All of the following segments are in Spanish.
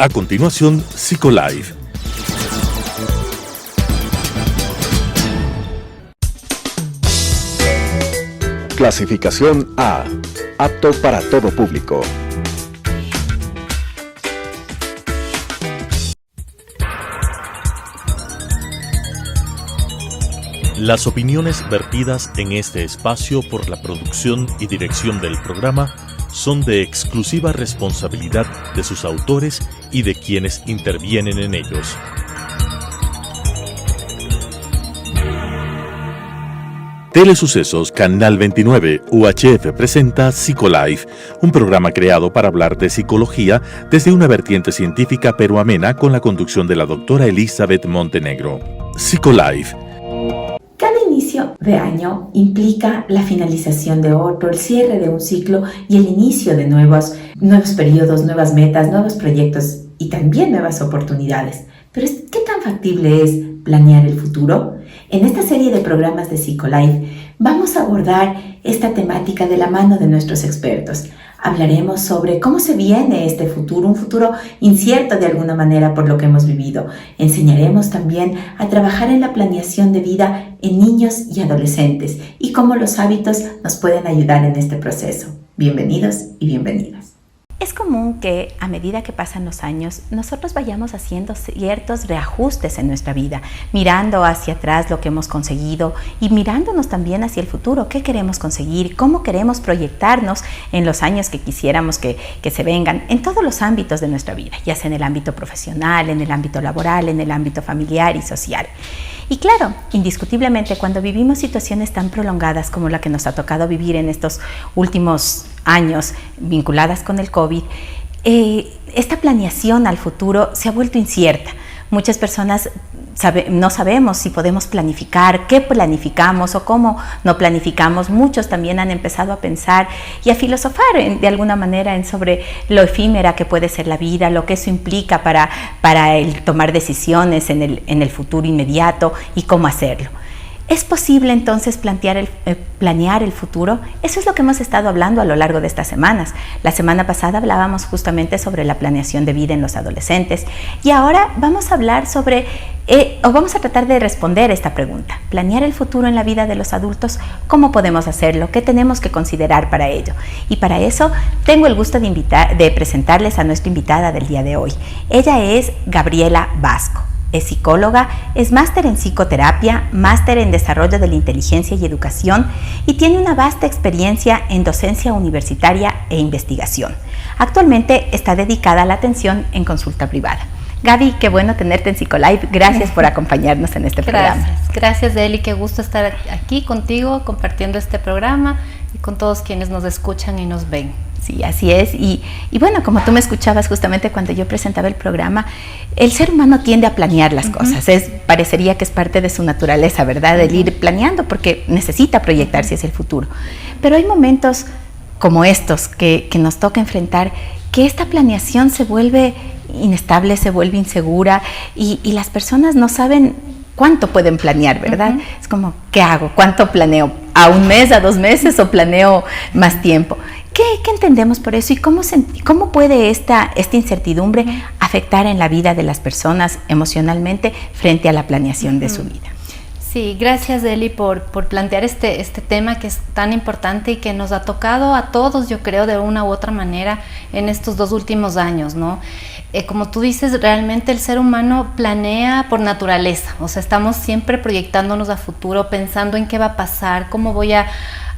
A continuación, Psicolife. Clasificación A. Apto para todo público. Las opiniones vertidas en este espacio por la producción y dirección del programa son de exclusiva responsabilidad de sus autores y de quienes intervienen en ellos. Telesucesos Canal 29 UHF presenta Psicolife, un programa creado para hablar de psicología desde una vertiente científica pero amena con la conducción de la doctora Elizabeth Montenegro. Psicolife. Cada inicio de año implica la finalización de otro, el cierre de un ciclo y el inicio de nuevos periodos, nuevas metas, nuevos proyectos y también nuevas oportunidades. Pero ¿qué tan factible es planear el futuro? En esta serie de programas de Psicolife vamos a abordar esta temática de la mano de nuestros expertos. Hablaremos sobre cómo se viene este futuro, un futuro incierto de alguna manera por lo que hemos vivido. Enseñaremos también a trabajar en la planeación de vida en niños y adolescentes y cómo los hábitos nos pueden ayudar en este proceso. Bienvenidos y bienvenidas. Es común que a medida que pasan los años, nosotros vayamos haciendo ciertos reajustes en nuestra vida, mirando hacia atrás lo que hemos conseguido y mirándonos también hacia el futuro, qué queremos conseguir, cómo queremos proyectarnos en los años que quisiéramos que se vengan, en todos los ámbitos de nuestra vida, ya sea en el ámbito profesional, en el ámbito laboral, en el ámbito familiar y social. Y claro, indiscutiblemente cuando vivimos situaciones tan prolongadas como la que nos ha tocado vivir en estos últimos años vinculadas con el COVID, esta planeación al futuro se ha vuelto incierta. Muchas personas no sabemos si podemos planificar, qué planificamos o cómo no planificamos. Muchos también han empezado a pensar y a filosofar de alguna manera sobre lo efímera que puede ser la vida, lo que eso implica para el tomar decisiones en el futuro inmediato y cómo hacerlo. ¿Es posible entonces planear el futuro? Eso es lo que hemos estado hablando a lo largo de estas semanas. La semana pasada hablábamos justamente sobre la planeación de vida en los adolescentes y ahora vamos a hablar vamos a tratar de responder esta pregunta. ¿Planear el futuro en la vida de los adultos? ¿Cómo podemos hacerlo? ¿Qué tenemos que considerar para ello? Y para eso tengo el gusto de presentarles a nuestra invitada del día de hoy. Ella es Gabriela Vasco. Es psicóloga, es máster en psicoterapia, máster en desarrollo de la inteligencia y educación y tiene una vasta experiencia en docencia universitaria e investigación. Actualmente está dedicada a la atención en consulta privada. Gaby, qué bueno tenerte en Psicolife. Gracias por acompañarnos en este programa. Gracias, Eli. Qué gusto estar aquí contigo compartiendo este programa y con todos quienes nos escuchan y nos ven. Sí, así es. Y bueno, como tú me escuchabas justamente cuando yo presentaba el programa, el ser humano tiende a planear las cosas. Parecería que es parte de su naturaleza, ¿verdad? El ir planeando porque necesita proyectarse hacia el futuro. Pero hay momentos como estos que nos toca enfrentar, que esta planeación se vuelve inestable, se vuelve insegura y las personas no saben cuánto pueden planear, ¿verdad? Es como, ¿qué hago? ¿Cuánto planeo? ¿A un mes, a 2 meses o planeo más tiempo? ¿Qué entendemos por eso y cómo puede esta incertidumbre afectar en la vida de las personas emocionalmente frente a la planeación de su vida? Sí, gracias, Eli, por plantear este tema que es tan importante y que nos ha tocado a todos, yo creo, de una u otra manera en estos 2 últimos años, ¿no? Como tú dices, realmente el ser humano planea por naturaleza, o sea, estamos siempre proyectándonos a futuro, pensando en qué va a pasar, cómo voy a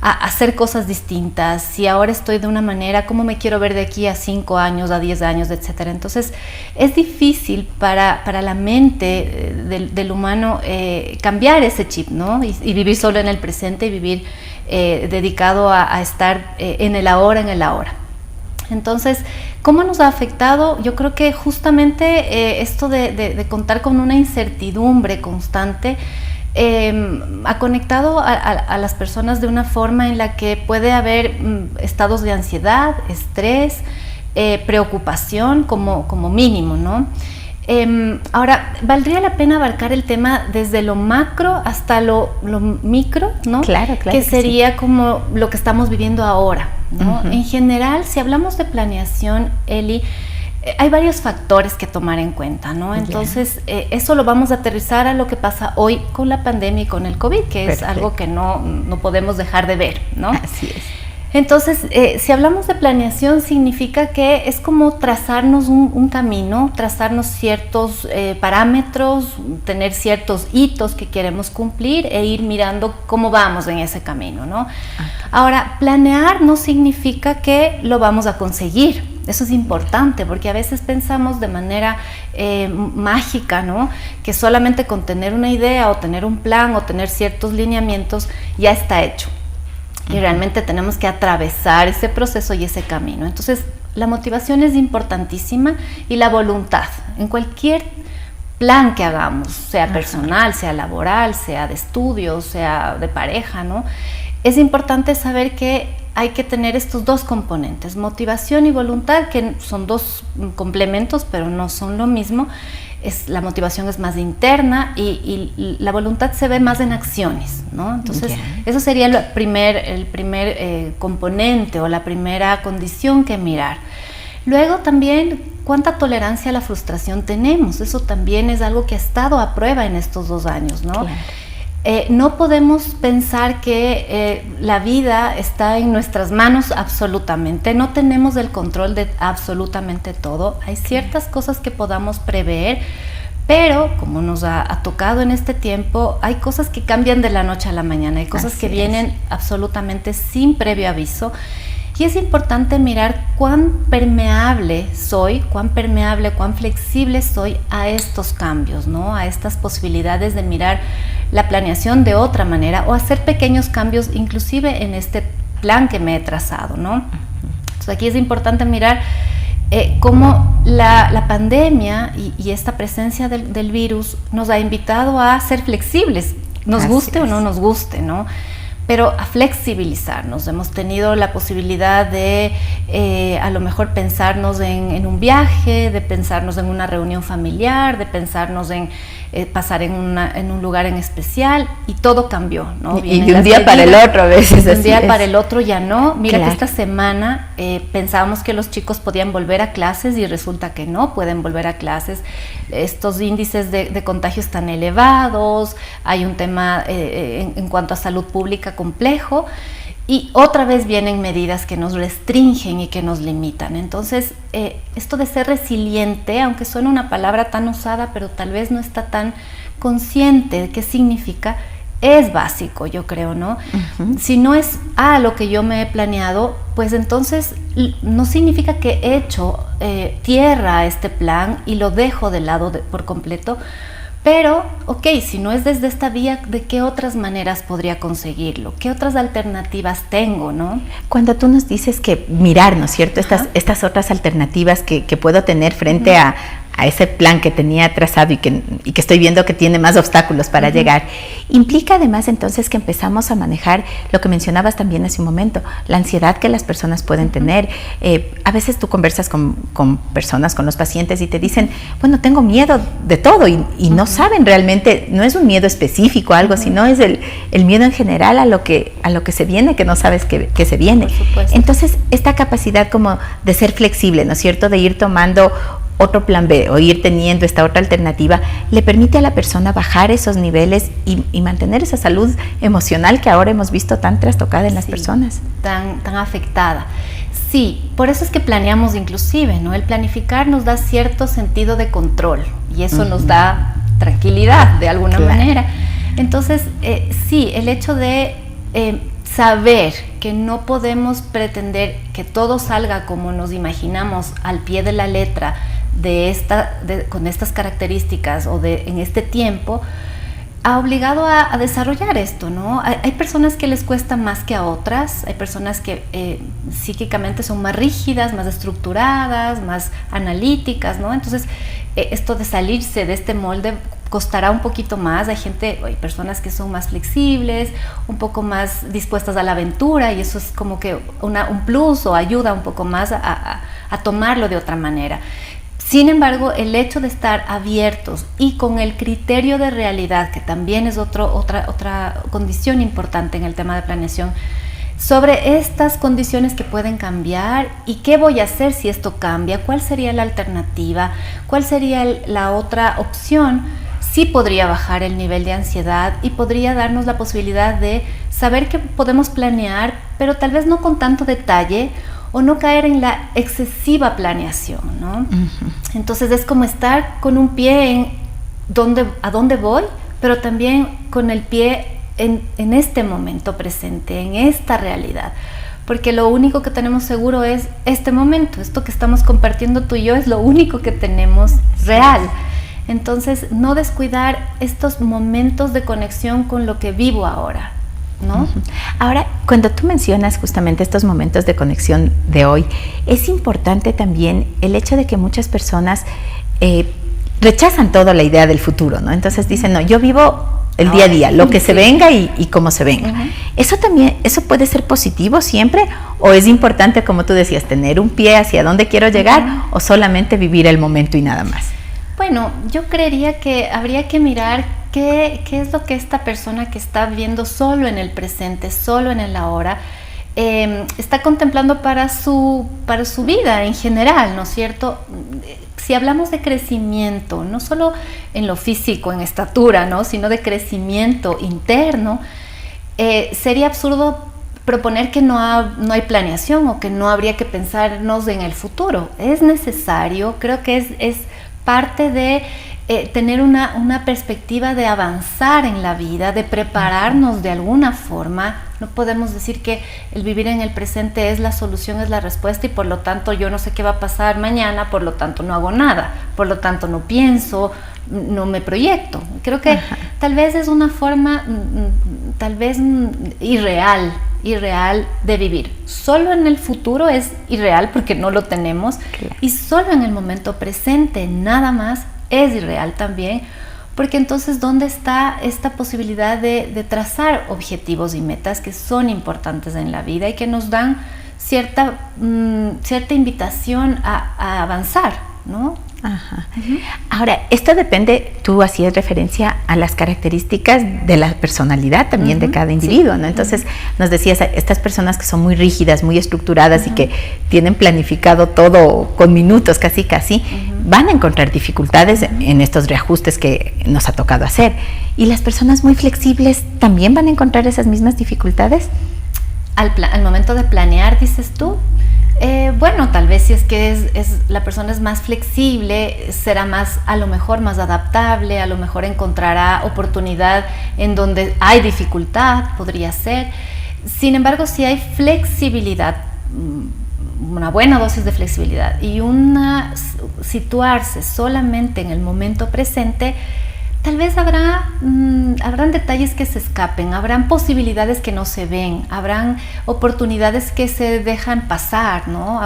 hacer cosas distintas, si ahora estoy de una manera, cómo me quiero ver de aquí a 5 años, a 10 años, etcétera. Entonces, es difícil para la mente del humano cambiar ese chip, ¿no? Y vivir solo en el presente y vivir dedicado a estar en el ahora, Entonces, ¿cómo nos ha afectado? Yo creo que justamente esto de contar con una incertidumbre constante ha conectado a las personas de una forma en la que puede haber estados de ansiedad, estrés, preocupación como mínimo, ¿no? Ahora, valdría la pena abarcar el tema desde lo macro hasta lo micro, ¿no? Claro, que sería como lo que estamos viviendo ahora, ¿no? En general, si hablamos de planeación, Eli, hay varios factores que tomar en cuenta, ¿no? Entonces, eso lo vamos a aterrizar a lo que pasa hoy con la pandemia y con el COVID, que es algo que no podemos dejar de ver, ¿no? Así es. Entonces, si hablamos de planeación, significa que es como trazarnos un camino, trazarnos ciertos parámetros, tener ciertos hitos que queremos cumplir e ir mirando cómo vamos en ese camino, ¿no? Ahora, planear no significa que lo vamos a conseguir. Eso es importante, porque a veces pensamos de manera mágica, ¿no? Que solamente con tener una idea o tener un plan o tener ciertos lineamientos ya está hecho. Y realmente tenemos que atravesar ese proceso y ese camino. Entonces, la motivación es importantísima y la voluntad. En cualquier plan que hagamos, sea personal, sea laboral, sea de estudio, sea de pareja, ¿no? Es importante saber que hay que tener estos dos componentes, motivación y voluntad, que son dos complementos, pero no son lo mismo. La motivación es más interna y la voluntad se ve más en acciones, ¿no? Entonces, eso sería el primer componente o la primera condición que mirar. Luego también, ¿cuánta tolerancia a la frustración tenemos? Eso también es algo que ha estado a prueba en estos 2 años, ¿no? Claro. No podemos pensar que la vida está en nuestras manos absolutamente, no tenemos el control de absolutamente todo. Hay ciertas cosas que podamos prever, pero como nos ha tocado en este tiempo, hay cosas que cambian de la noche a la mañana, hay cosas que vienen absolutamente sin previo aviso. Y es importante mirar cuán permeable soy, cuán flexible soy a estos cambios, ¿no? A estas posibilidades de mirar la planeación de otra manera o hacer pequeños cambios inclusive en este plan que me he trazado, ¿no? Entonces aquí es importante mirar cómo la pandemia y esta presencia del virus nos ha invitado a ser flexibles, nos guste o no nos guste, ¿no? Pero a flexibilizarnos. Hemos tenido la posibilidad de a lo mejor pensarnos en un viaje, de pensarnos en una reunión familiar, de pensarnos en pasar en un lugar en especial, y todo cambió, ¿no? Y de un día para el otro a veces. De un día para el otro ya no. Mira que esta semana pensábamos que los chicos podían volver a clases y resulta que no pueden volver a clases. Estos índices de contagio están elevados, hay un tema en cuanto a salud pública complejo, y otra vez vienen medidas que nos restringen y que nos limitan. Entonces, esto de ser resiliente, aunque suena una palabra tan usada, pero tal vez no está tan consciente de qué significa, es básico, yo creo, ¿no? Si no es lo que yo me he planeado, pues entonces no significa que he hecho tierra a este plan y lo dejo de lado por completo. Pero, ok, si no es desde esta vía, ¿de qué otras maneras podría conseguirlo? ¿Qué otras alternativas tengo, no? Cuando tú nos dices que mirar, ¿no es cierto? Estas otras alternativas que puedo tener frente a ese plan que tenía trazado y que estoy viendo que tiene más obstáculos para llegar, implica además entonces que empezamos a manejar lo que mencionabas también hace un momento, la ansiedad que las personas pueden tener. A veces tú conversas con personas, con los pacientes, y te dicen, bueno, tengo miedo de todo, y no saben realmente, no es un miedo específico, algo, sino es el miedo en general a lo que se viene, que no sabes que se viene. Por supuesto. Entonces, esta capacidad como de ser flexible, ¿no es cierto?, de ir tomando otro plan B o ir teniendo esta otra alternativa, le permite a la persona bajar esos niveles y mantener esa salud emocional que ahora hemos visto tan trastocada en las personas. Tan afectada. Sí, por eso es que planeamos inclusive, ¿no? El planificar nos da cierto sentido de control y eso nos da tranquilidad de alguna manera. Entonces, sí, el hecho de saber que no podemos pretender que todo salga como nos imaginamos al pie de la letra con estas características o en este tiempo, ha obligado a desarrollar esto, ¿no? Hay personas que les cuesta más que a otras, hay personas que psíquicamente son más rígidas, más estructuradas, más analíticas, ¿no? Entonces, esto de salirse de este molde costará un poquito más. Hay personas que son más flexibles, un poco más dispuestas a la aventura, y eso es como que un plus o ayuda un poco más a tomarlo de otra manera. Sin embargo, el hecho de estar abiertos y con el criterio de realidad, que también es otra condición importante en el tema de planeación, sobre estas condiciones que pueden cambiar y qué voy a hacer si esto cambia, cuál sería la alternativa, cuál sería la otra opción. Sí podría bajar el nivel de ansiedad y podría darnos la posibilidad de saber que podemos planear, pero tal vez no con tanto detalle o no caer en la excesiva planeación, ¿no? Uh-huh. Entonces es como estar con un pie en a dónde voy, pero también con el pie en este momento presente, en esta realidad. Porque lo único que tenemos seguro es este momento, esto que estamos compartiendo tú y yo es lo único que tenemos real. Entonces, no descuidar estos momentos de conexión con lo que vivo ahora, ¿no? Ahora, cuando tú mencionas justamente estos momentos de conexión de hoy, es importante también el hecho de que muchas personas rechazan toda la idea del futuro, ¿no? Entonces dicen, no, yo vivo el día a día, lo que se venga y cómo se venga. ¿Eso puede ser positivo siempre? ¿O es importante, como tú decías, tener un pie hacia dónde quiero llegar o solamente vivir el momento y nada más? Bueno, yo creería que habría que mirar qué es lo que esta persona que está viviendo solo en el presente, solo en el ahora, está contemplando para su vida en general, ¿no es cierto? Si hablamos de crecimiento, no solo en lo físico, en estatura, ¿no? Sino de crecimiento interno, sería absurdo proponer que no hay planeación o que no habría que pensarnos en el futuro. Es necesario, creo que es parte de tener una perspectiva de avanzar en la vida, de prepararnos de alguna forma. No podemos decir que el vivir en el presente es la solución, es la respuesta y por lo tanto yo no sé qué va a pasar mañana, por lo tanto no hago nada, por lo tanto no pienso, no me proyecto. Creo que tal vez es una forma tal vez irreal de vivir. Solo en el futuro es irreal porque no lo tenemos, claro. Y solo en el momento presente, nada más, es irreal también, porque entonces ¿dónde está esta posibilidad de trazar objetivos y metas que son importantes en la vida y que nos dan cierta invitación a avanzar, ¿no? Ajá. Ahora, esto depende, tú hacías referencia a las características de la personalidad también de cada individuo, ¿no? Entonces, nos decías, estas personas que son muy rígidas, muy estructuradas y que tienen planificado todo con minutos, casi, van a encontrar dificultades en estos reajustes que nos ha tocado hacer. ¿Y las personas muy flexibles también van a encontrar esas mismas dificultades? Al momento de planear, dices tú. Bueno, tal vez si es que la persona es más flexible, será a lo mejor más adaptable, a lo mejor encontrará oportunidad en donde hay dificultad, podría ser. Sin embargo, si hay flexibilidad, una buena dosis de flexibilidad y situarse solamente en el momento presente, tal vez habrán detalles que se escapen, habrán posibilidades que no se ven, habrán oportunidades que se dejan pasar, ¿no?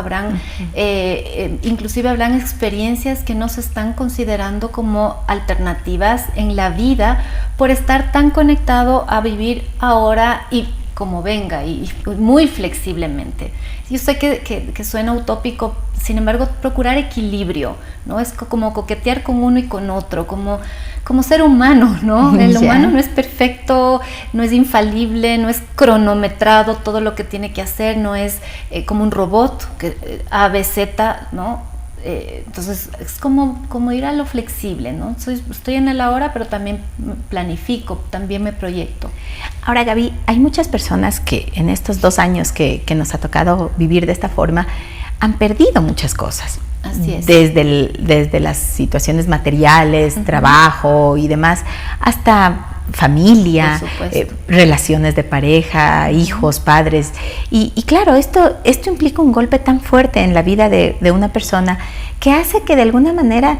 Inclusive habrán experiencias que no se están considerando como alternativas en la vida por estar tan conectado a vivir ahora y como venga y muy flexiblemente. Yo sé que suena utópico, sin embargo, procurar equilibrio, ¿no? Es como coquetear con uno y con otro, como ser humano, ¿no? El humano no es perfecto, no es infalible, no es cronometrado todo lo que tiene que hacer, no es como un robot, que A, B, Z, ¿no? Entonces es como ir a lo flexible, ¿no? Estoy en el ahora, pero también planifico, también me proyecto. Ahora, Gaby, hay muchas personas que en estos 2 años que nos ha tocado vivir de esta forma han perdido muchas cosas. Así es. Desde las situaciones materiales, trabajo y demás, hasta familia, relaciones de pareja, hijos, padres. Y claro, esto implica un golpe tan fuerte en la vida de una persona que hace que de alguna manera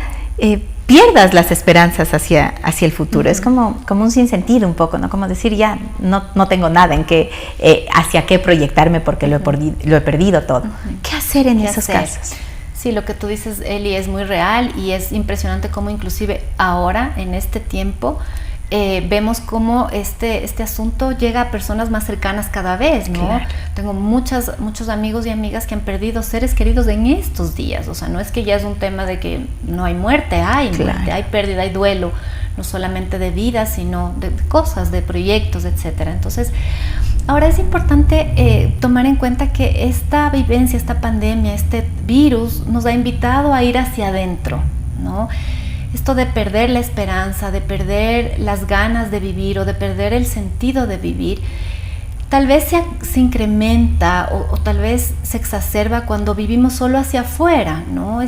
pierdas las esperanzas hacia el futuro. Es como un sinsentido un poco, ¿no? Como decir, ya no tengo nada en qué, hacia qué proyectarme porque lo he perdido todo. ¿Qué hacer en esos casos? Sí, lo que tú dices, Eli, es muy real y es impresionante cómo inclusive ahora, en este tiempo, vemos cómo este asunto llega a personas más cercanas cada vez, ¿no? Claro. Tengo muchos amigos y amigas que han perdido seres queridos en estos días. O sea, no es que ya es un tema de que no hay muerte, muerte, hay pérdida, hay duelo, no solamente de vida, sino de cosas, de proyectos, etcétera. Entonces, Ahora es importante tomar en cuenta que esta vivencia, esta pandemia, este virus nos ha invitado a ir hacia adentro, ¿no? Esto de perder la esperanza, de perder las ganas de vivir o de perder el sentido de vivir, tal vez se incrementa o tal vez se exacerba cuando vivimos solo hacia afuera, ¿no?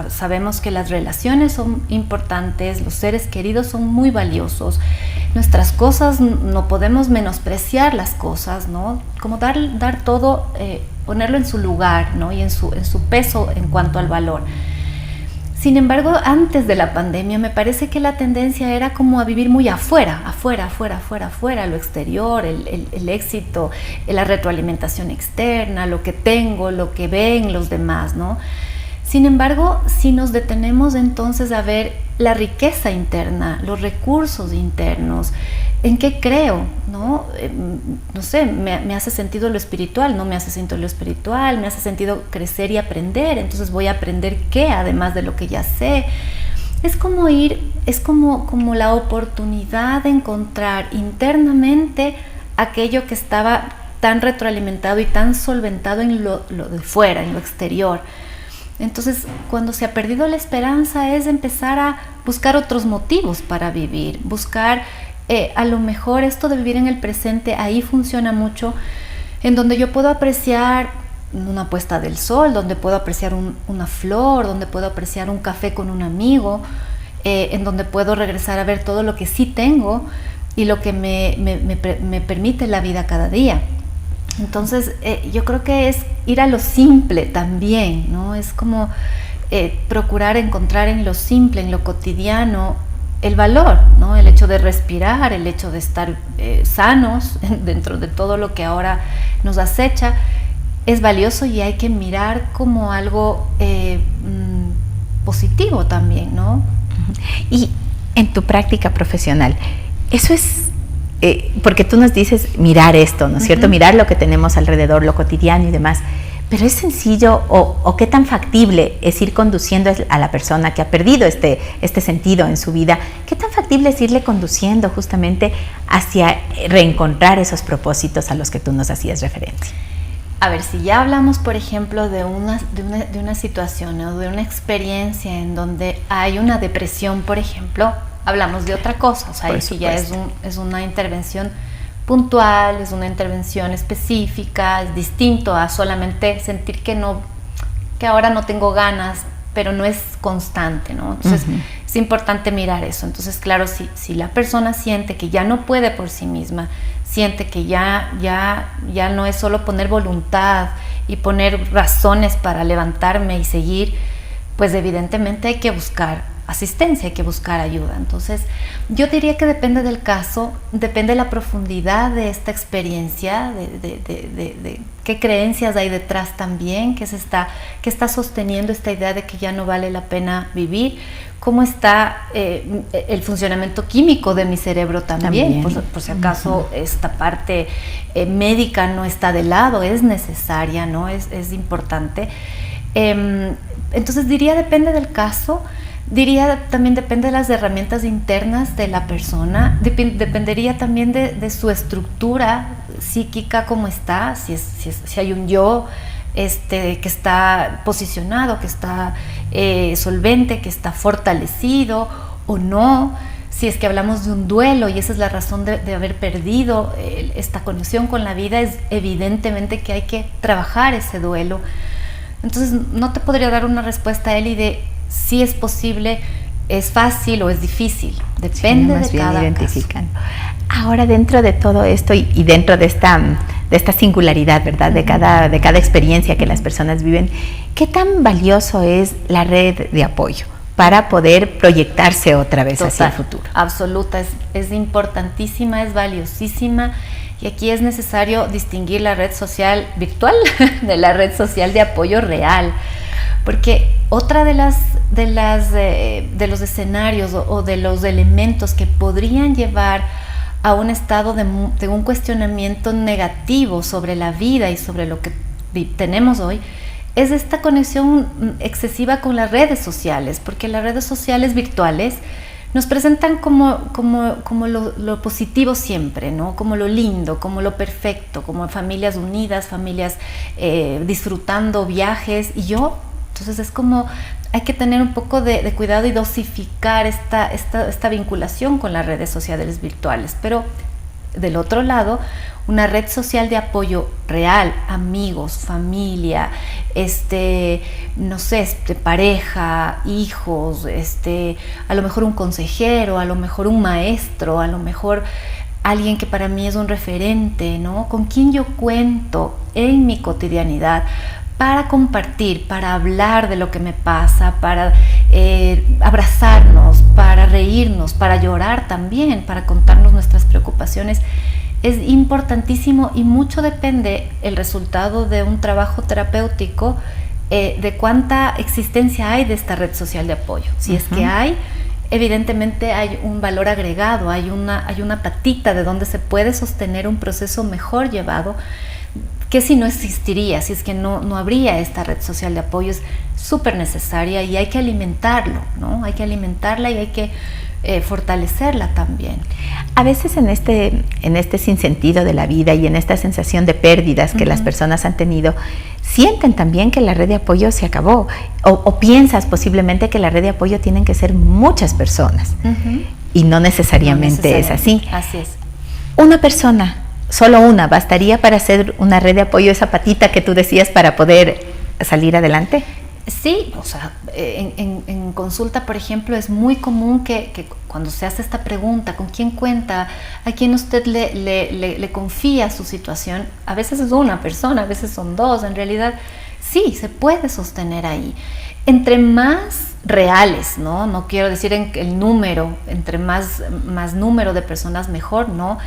Sabemos que las relaciones son importantes, los seres queridos son muy valiosos, nuestras cosas, no podemos menospreciar las cosas, ¿no? Como dar todo, ponerlo en su lugar, ¿no? Y en su peso en cuanto al valor. Sin embargo, antes de la pandemia me parece que la tendencia era como a vivir muy afuera, lo exterior, el éxito, la retroalimentación externa, lo que tengo, lo que ven los demás, ¿no? Sin embargo, si nos detenemos entonces a ver la riqueza interna, los recursos internos, ¿en qué creo? ¿No? No sé, me hace sentido lo espiritual, no me hace sentido lo espiritual, me hace sentido crecer y aprender, entonces voy a aprender qué, además de lo que ya sé. Es como como la oportunidad de encontrar internamente aquello que estaba tan retroalimentado y tan solventado en lo de fuera, en lo exterior. Entonces, cuando se ha perdido la esperanza es empezar a buscar otros motivos para vivir, buscar a lo mejor esto de vivir en el presente, ahí funciona mucho, en donde yo puedo apreciar una puesta del sol, donde puedo apreciar una flor, donde puedo apreciar un café con un amigo, en donde puedo regresar a ver todo lo que sí tengo y lo que me permite la vida cada día. Entonces, yo creo que es ir a lo simple también, ¿no? Es como procurar encontrar en lo simple, en lo cotidiano, el valor, ¿no? El hecho de respirar, el hecho de estar sanos dentro de todo lo que ahora nos acecha, es valioso y hay que mirar como algo positivo también, ¿no? Y en tu práctica profesional, eso es... porque tú nos dices mirar esto, ¿no es cierto? Mirar lo que tenemos alrededor, lo cotidiano y demás. Pero ¿es sencillo o qué tan factible es ir conduciendo a la persona que ha perdido este sentido en su vida? ¿Qué tan factible es irle conduciendo justamente hacia reencontrar esos propósitos a los que tú nos hacías referencia? A ver, si ya hablamos, por ejemplo, de una situación o de una experiencia en donde hay una depresión, por ejemplo, hablamos de otra cosa, o sea, ahí sí ya es una intervención puntual, es una intervención específica, es distinto a solamente sentir que ahora no tengo ganas, pero no es constante, ¿no? Entonces es importante mirar eso. Entonces, claro, si la persona siente que ya no puede por sí misma, siente que ya no es solo poner voluntad y poner razones para levantarme y seguir, pues evidentemente hay que buscar asistencia, hay que buscar ayuda. Entonces, yo diría que depende del caso, depende de la profundidad de esta experiencia, de qué creencias hay detrás también, qué está sosteniendo esta idea de que ya no vale la pena vivir, cómo está el funcionamiento químico de mi cerebro también. Por si acaso esta parte médica no está de lado, es necesaria, ¿no? Es importante. Entonces diría depende del caso. Diría también depende de las herramientas internas de la persona, dependería también de su estructura psíquica, cómo está, si hay un yo que está posicionado, que está solvente, que está fortalecido o no, si es que hablamos de un duelo y esa es la razón de haber perdido esta conexión con la vida, es evidentemente que hay que trabajar ese duelo. Entonces no te podría dar una respuesta, Eli, de si es posible, es fácil o es difícil. Depende de cada caso. Ahora, dentro de todo esto y dentro de esta singularidad, ¿verdad? De cada experiencia que las personas viven, ¿qué tan valioso es la red de apoyo para poder proyectarse otra vez hacia el futuro? Absoluta, es importantísima, es valiosísima. Y aquí es necesario distinguir la red social virtual de la red social de apoyo real. Porque otra de los escenarios o de los elementos que podrían llevar a un estado de un cuestionamiento negativo sobre la vida y sobre lo que tenemos hoy es esta conexión excesiva con las redes sociales, porque las redes sociales virtuales nos presentan como lo positivo siempre, ¿no? Como lo lindo, como lo perfecto, como familias unidas, familias disfrutando viajes. Entonces es como hay que tener un poco de cuidado y dosificar esta vinculación con las redes sociales virtuales. Pero del otro lado, una red social de apoyo real, amigos, familia, no sé, pareja, hijos, a lo mejor un consejero, a lo mejor un maestro, a lo mejor alguien que para mí es un referente, ¿no? Con quien yo cuento en mi cotidianidad para compartir, para hablar de lo que me pasa, para abrazarnos, para reírnos, para llorar también, para contarnos nuestras preocupaciones. Es importantísimo y mucho depende el resultado de un trabajo terapéutico, de cuánta existencia hay de esta red social de apoyo. Si es que hay, evidentemente hay un valor agregado, hay una patita de donde se puede sostener un proceso mejor llevado, que si no existiría, si es que no habría esta red social de apoyo. Es súper necesaria y hay que alimentarlo, ¿no? Hay que alimentarla y hay que fortalecerla también. A veces en este sinsentido de la vida y en esta sensación de pérdidas que las personas han tenido, sienten también que la red de apoyo se acabó, o piensas posiblemente que la red de apoyo tienen que ser muchas personas, y no necesariamente es así. Así es. Una persona, solo una, ¿bastaría para hacer una red de apoyo, esa patita que tú decías, para poder salir adelante? Sí, o sea, en consulta, por ejemplo, es muy común que cuando se hace esta pregunta, ¿con quién cuenta? ¿A quién usted le confía su situación? A veces es una persona, a veces son dos. En realidad, sí, se puede sostener ahí. Entre más reales, ¿no? No quiero decir el número, entre más número de personas mejor, ¿no?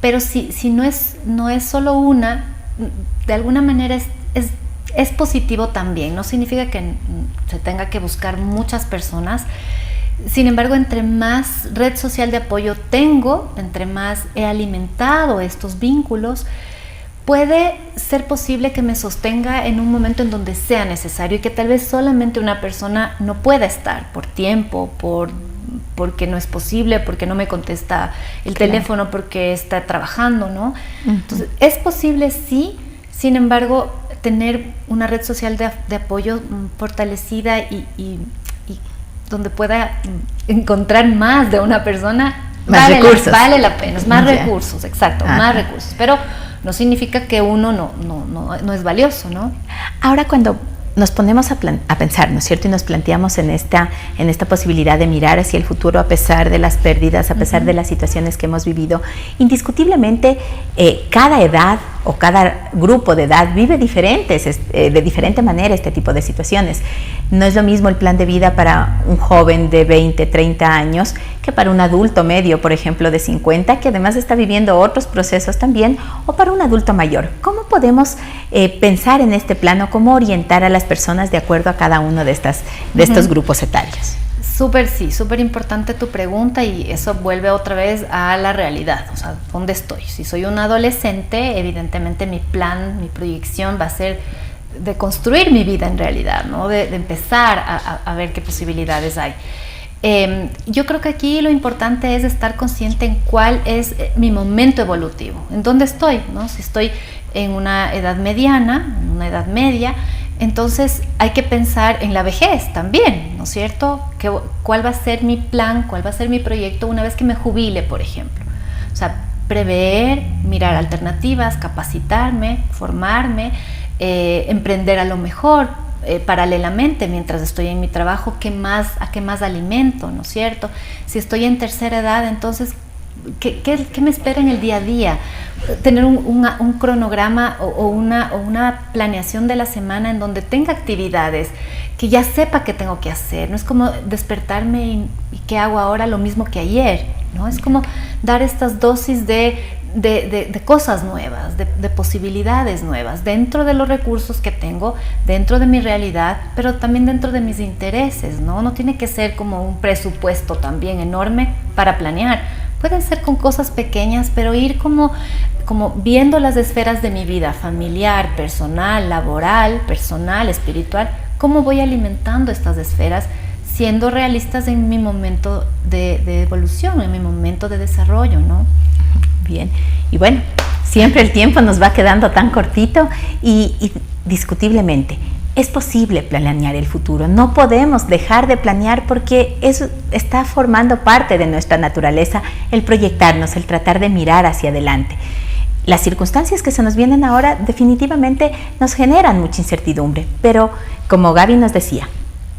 Pero si no es solo una, de alguna manera es positivo también. No significa que se tenga que buscar muchas personas. Sin embargo, entre más red social de apoyo tengo, entre más he alimentado estos vínculos, puede ser posible que me sostenga en un momento en donde sea necesario y que tal vez solamente una persona no pueda estar por tiempo, porque no es posible, porque no me contesta el teléfono, porque está trabajando, ¿no? Entonces, es posible, sí. Sin embargo, tener una red social de apoyo fortalecida y donde pueda encontrar más de una persona, vale la pena, más recursos, exacto, más recursos, pero no significa que uno no es valioso, ¿no? Ahora, cuando nos ponemos a pensar, ¿no es cierto? Y nos planteamos en esta posibilidad de mirar hacia el futuro a pesar de las pérdidas, a pesar de las situaciones que hemos vivido. Indiscutiblemente, cada edad o cada grupo de edad vive de diferente manera este tipo de situaciones. No es lo mismo el plan de vida para un joven de 20, 30 años que para un adulto medio, por ejemplo, de 50, que además está viviendo otros procesos también, o para un adulto mayor. ¿Cómo podemos pensar en este plano? ¿Cómo orientar a las personas de acuerdo a cada uno de estos grupos etarios? Súper importante tu pregunta, y eso vuelve otra vez a la realidad, o sea, ¿dónde estoy? Si soy un adolescente, evidentemente mi plan, mi proyección va a ser de construir mi vida en realidad, ¿no? De empezar a ver qué posibilidades hay. Yo creo que aquí lo importante es estar consciente en cuál es mi momento evolutivo, en dónde estoy, ¿no? Si estoy en una edad mediana, en una edad media, entonces hay que pensar en la vejez también, ¿no es cierto? ¿Cuál va a ser mi plan, cuál va a ser mi proyecto una vez que me jubile, por ejemplo? O sea, prever, mirar alternativas, capacitarme, formarme, emprender a lo mejor paralelamente mientras estoy en mi trabajo, ¿a qué más alimento, ¿no es cierto? Si estoy en tercera edad, entonces, ¿qué me espera en el día a día? Tener un cronograma o una planeación de la semana en donde tenga actividades, que ya sepa qué tengo que hacer. No es como despertarme y qué hago ahora lo mismo que ayer, ¿no? Es como dar estas dosis de cosas nuevas, de posibilidades nuevas, dentro de los recursos que tengo, dentro de mi realidad, pero también dentro de mis intereses, ¿no? No tiene que ser como un presupuesto también enorme para planear. Pueden ser con cosas pequeñas, pero ir como viendo las esferas de mi vida, familiar, personal, laboral, espiritual, cómo voy alimentando estas esferas siendo realistas en mi momento de evolución, en mi momento de desarrollo, ¿no? Bien, y bueno, siempre el tiempo nos va quedando tan cortito y discutiblemente es posible planear el futuro. No podemos dejar de planear porque eso está formando parte de nuestra naturaleza, el proyectarnos, el tratar de mirar hacia adelante. Las circunstancias que se nos vienen ahora definitivamente nos generan mucha incertidumbre, pero como Gaby nos decía,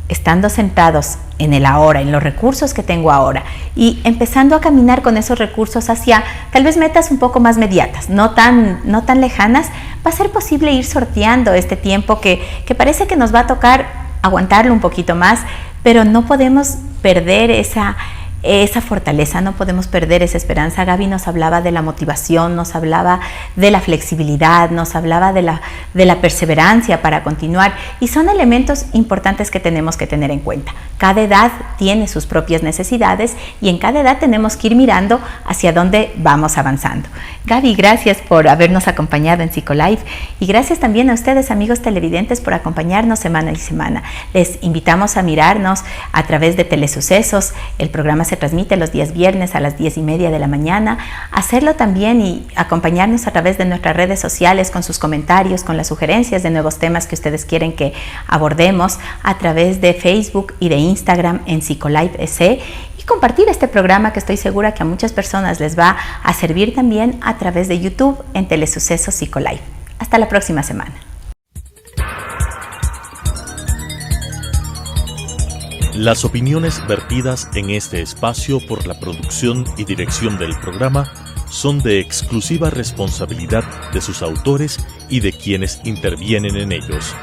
estando sentados en el ahora, en los recursos que tengo ahora y empezando a caminar con esos recursos hacia tal vez metas un poco más mediatas, no tan lejanas, va a ser posible ir sorteando este tiempo que parece que nos va a tocar aguantarlo un poquito más, pero no podemos perder esa fortaleza, no podemos perder esa esperanza. Gaby nos hablaba de la motivación, nos hablaba de la flexibilidad, nos hablaba de la perseverancia para continuar y son elementos importantes que tenemos que tener en cuenta. Cada edad tiene sus propias necesidades y en cada edad tenemos que ir mirando hacia dónde vamos avanzando. Gaby, gracias por habernos acompañado en Psicolife y gracias también a ustedes, amigos televidentes, por acompañarnos semana y semana. Les invitamos a mirarnos a través de Telesucesos. El programa se transmite los días viernes a las 10:30 de la mañana. Hacerlo también y acompañarnos a través de nuestras redes sociales con sus comentarios, con las sugerencias de nuevos temas que ustedes quieren que abordemos a través de Facebook y de Instagram en Psicolife EC y compartir este programa que estoy segura que a muchas personas les va a servir también a través de YouTube en Telesucesos Psicolife. Hasta la próxima semana. Las opiniones vertidas en este espacio por la producción y dirección del programa son de exclusiva responsabilidad de sus autores y de quienes intervienen en ellos.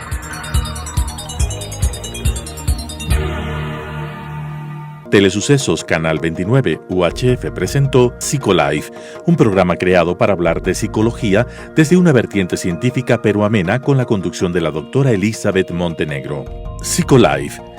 Telesucesos Canal 29 UHF presentó Psicolife, un programa creado para hablar de psicología desde una vertiente científica pero amena con la conducción de la doctora Elizabeth Montenegro. Psicolife